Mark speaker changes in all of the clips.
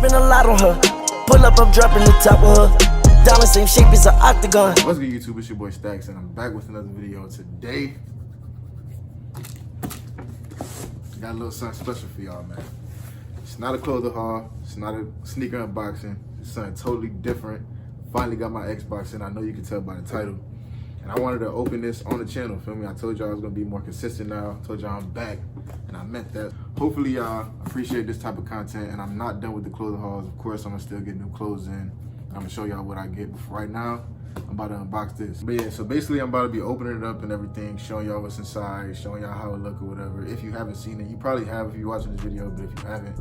Speaker 1: spend a lot on her. Pull up, I'm dropping the top of her. Diamond same shape as an octagon.
Speaker 2: What's good, YouTube? It's your boy Stacks, and I'm back with another video today. Got a little something special for y'all, man. It's not a clothing haul. It's not a sneaker unboxing. It's something totally different. Finally got my Xbox in. I know you can tell by the title. And I wanted to open this on the channel, feel me? I told y'all I was gonna be more consistent now. I told y'all I'm back, and I meant that. Hopefully y'all appreciate this type of content, and I'm not done with the clothing hauls. Of course, I'm gonna still get new clothes in. I'm gonna show y'all what I get, but for right now, I'm about to unbox this. But yeah, so basically I'm about to be opening it up and everything, showing y'all what's inside, showing y'all how it look or whatever. If you haven't seen it, you probably have if you're watching this video, but if you haven't,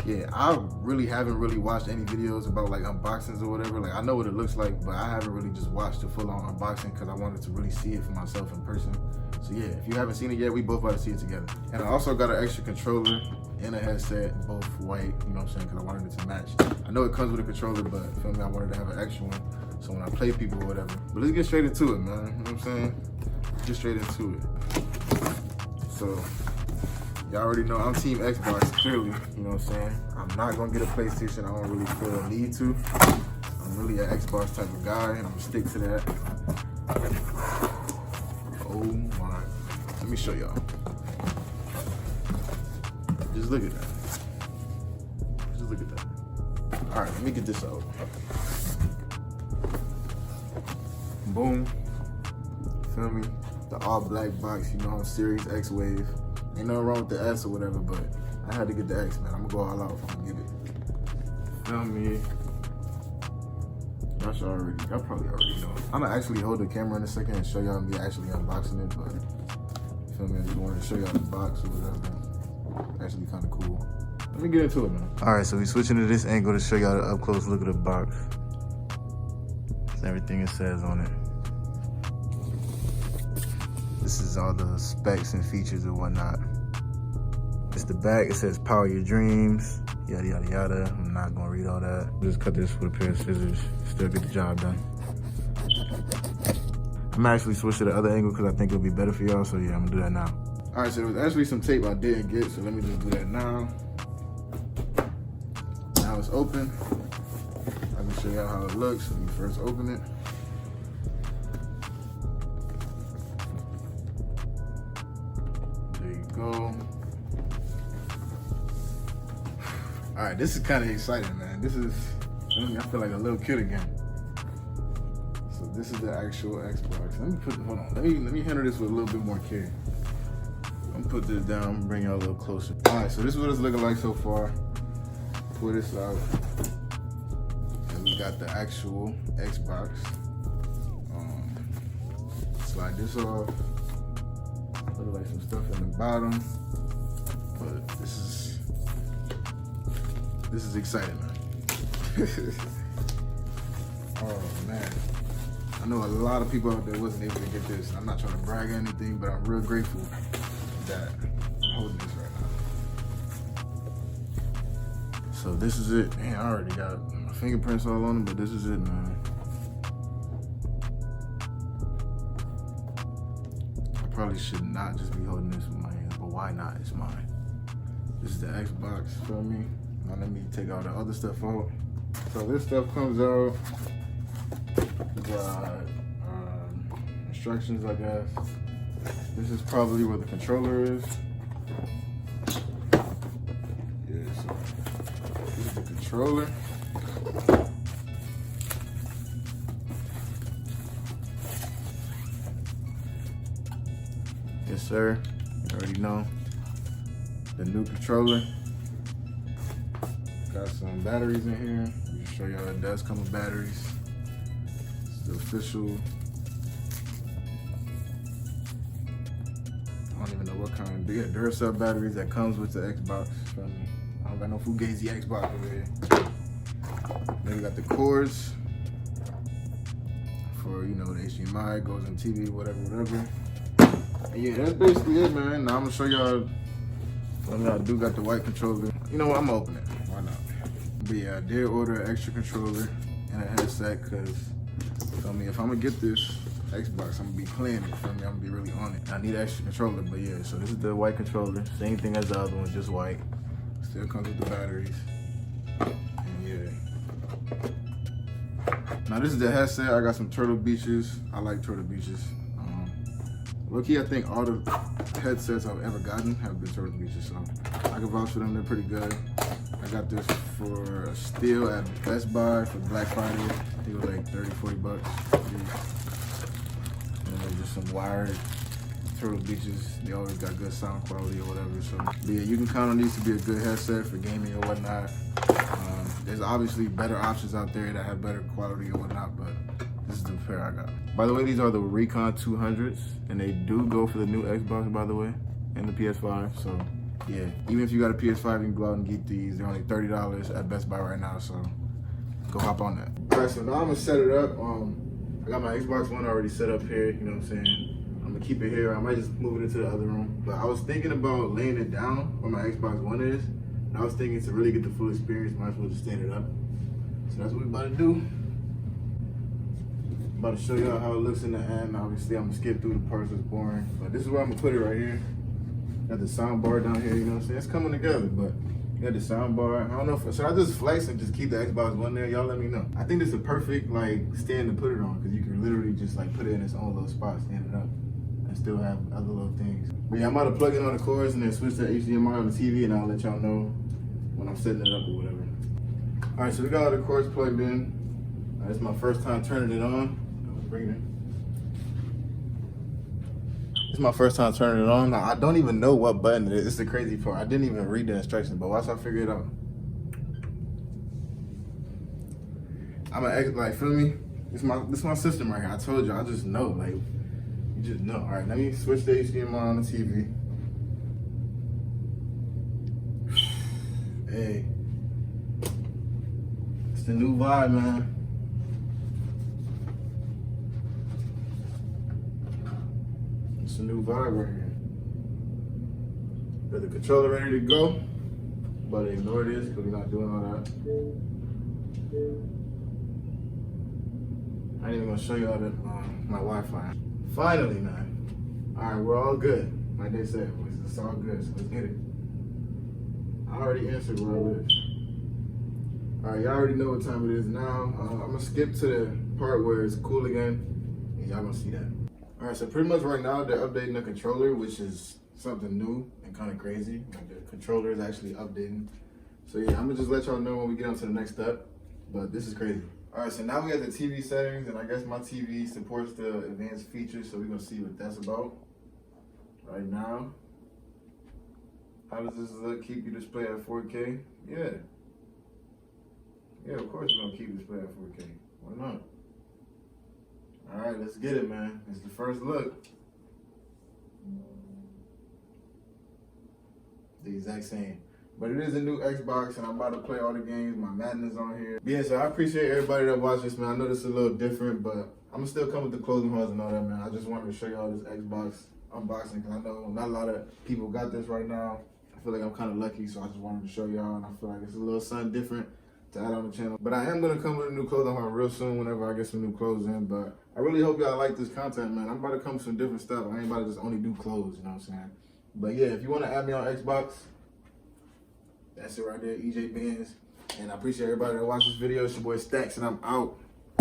Speaker 2: yeah, I really haven't watched any videos about like unboxings or whatever. Like I know what it looks like, but I haven't really just watched a full-on unboxing because I wanted to really see it for myself in person. So yeah, if you haven't seen it yet, we both about to see it together. And I also got an extra controller and a headset, both white, you know what I'm saying, because I wanted it to match. I know it comes with a controller, but feel me, I wanted to have an extra one, so when I play people or whatever. But let's get straight into it, man, you know what I'm saying? Get straight into it. So, y'all already know I'm Team Xbox, clearly, you know what I'm saying? I'm not gonna get a PlayStation, I don't really feel a need to. I'm really an Xbox type of guy, and I'm gonna stick to that. Oh my, let me show y'all. Just look at that. Just look at that. All right, let me get this out. Boom. Feel me? The all black box, you know, Series X Wave. Ain't nothing wrong with the S or whatever, but I had to get the X, man. I'm gonna go all out if I'm gonna get it. Feel me? Y'all probably already know. I'm gonna actually hold the camera in a second and show y'all me actually unboxing it, but feel me? I just wanted to show y'all the box or whatever. Actually kind of cool. Let me get into it, man. All right, so we switching to this angle to show y'all the up close look of the box. It's everything it says on it. This is all the specs and features and whatnot. It's the back. It says power your dreams, yada yada yada. I'm not gonna read all that. Just cut this with a pair of scissors. Still get the job done. I'm actually switch to the other angle because I think it'll be better for y'all. So yeah, I'm gonna do that now. All right, so there was actually some tape I didn't get, so let me just do that now. Now it's open. I can show y'all how it looks when you first open it. There you go. All right, this is kind of exciting, man. This is, I feel like a little kid again. So this is the actual Xbox. Let me put, hold on. Let me handle this with a little bit more care. I'm gonna put this down, bring y'all a little closer. All right, so this is what it's looking like so far. Pull this out. And we got the actual Xbox. Slide this off. Look like some stuff in the bottom. But this is exciting, man. Oh man. I know a lot of people out there wasn't able to get this. I'm not trying to brag or anything, but I'm real grateful that I'm holding this right now. So this is it. Man, I already got my fingerprints all on it, but this is it, man. I probably should not just be holding this with my hands, but why not? It's mine. This is the Xbox, feel me? Now let me take all the other stuff out. So this stuff comes out. We got instructions, I guess. This is probably where the controller is. Yeah, so this is the controller. Yes, sir. You already know. The new controller. Got some batteries in here. Let me show y'all it does come with batteries. It's the official. I don't even know what kind. They got Duracell batteries that comes with the Xbox. I don't got no Fugazi Xbox over here. Then we got the cords for, you know, the HDMI, goes on TV, whatever. And yeah, that's basically it, man. Now I'm gonna show y'all. I do got the white controller. You know what? I'm gonna open it. Why not? But yeah, I did order an extra controller and a headset because, I mean, if I'm gonna get this Xbox, I'm gonna be playing it, feel me? I'm gonna be really on it. I need an extra controller, but yeah, so this is the white controller. Same thing as the other one, just white. Still comes with the batteries. Now this is the headset. I got some Turtle Beaches. I like Turtle Beaches. Low-key, I think all the headsets I've ever gotten have been Turtle Beaches, so I can vouch for them. They're pretty good. I got this for a steal at Best Buy for Black Friday. I think it was like 30, 40 bucks. And then just some wired Turtle Beaches. They always got good sound quality or whatever. So but yeah, you can count on these to be a good headset for gaming or whatnot. There's obviously better options out there that have better quality or whatnot, but this is the pair I got. By the way, these are the Recon 200s, and they do go for the new Xbox, by the way, and the PS5. So yeah, even if you got a PS5, you can go out and get these. They're only $30 at Best Buy right now, so go hop on that. All right, so now I'm gonna set it up. I got my Xbox One already set up here, you know what I'm saying? I'm gonna keep it here. I might just move it into the other room. But I was thinking about laying it down where my Xbox One is. And I was thinking to really get the full experience, might as well just stand it up. So that's what we're about to do. I'm about to show y'all how it looks in the end. Obviously, I'm gonna skip through the parts that's boring. But this is where I'm gonna put it right here. Got the sound bar down here, you know what I'm saying? It's coming together, but you got the sound bar. I don't know if, should I just flex and just keep the Xbox One there? Y'all let me know. I think this is a perfect like stand to put it on, because you can literally just like put it in its own little spot, stand it up, and still have other little things. But yeah, I'm about to plug it on the cords and then switch to HDMI on the TV, and I'll let y'all know when I'm setting it up or whatever. All right, so we got all the cords plugged in. It's my first time turning it on. Let's bring it in. It's my first time turning it on. Now, I don't even know what button it is. It's the crazy part. I didn't even read the instructions, but watch I figure it out. I'm like, feel me? This my system right here. I told you, I just know, like, you just know. All right, let me switch the HDMI on the TV. Hey, it's the new vibe, man. It's a new vibe right here. Got the controller ready to go, but ignore this because we're not doing all that. I ain't even gonna show you all my Wi-Fi. Finally, man. All right, we're all good. Like they said, it's all good, so let's get it. I already answered where I live. All right, y'all already know what time it is now. I'm gonna skip to the part where it's cool again, and y'all gonna see that. All right, so pretty much right now they're updating the controller, which is something new and kind of crazy. Like the controller is actually updating. So yeah, I'm gonna just let y'all know when we get on to the next step, but this is crazy. All right, so now we got the TV settings, and I guess my TV supports the advanced features, so we're gonna see what that's about right now. How does this look? Keep your display at 4K? Yeah. Yeah, of course we're gonna keep the display at 4K. Why not? All right, let's get it, man. It's the first look. The exact same. But it is a new Xbox, and I'm about to play all the games. My Madden is on here. Yeah, so I appreciate everybody that watched this, man. I know this is a little different, but I'm gonna still come with the closing hauls and all that, man. I just wanted to show y'all this Xbox unboxing, because I know not a lot of people got this right now. I feel like I'm kind of lucky, so I just wanted to show y'all, and I feel like it's a little something different to add on the channel. But I am gonna come with a new clothing haul real soon whenever I get some new clothes in. But I really hope y'all like this content, man. I'm about to come with some different stuff. I ain't about to just only do clothes, you know what I'm saying? But yeah, if you wanna add me on Xbox, that's it right there, EJ Benz. And I appreciate everybody that watched this video. It's your boy Stacks, and I'm out.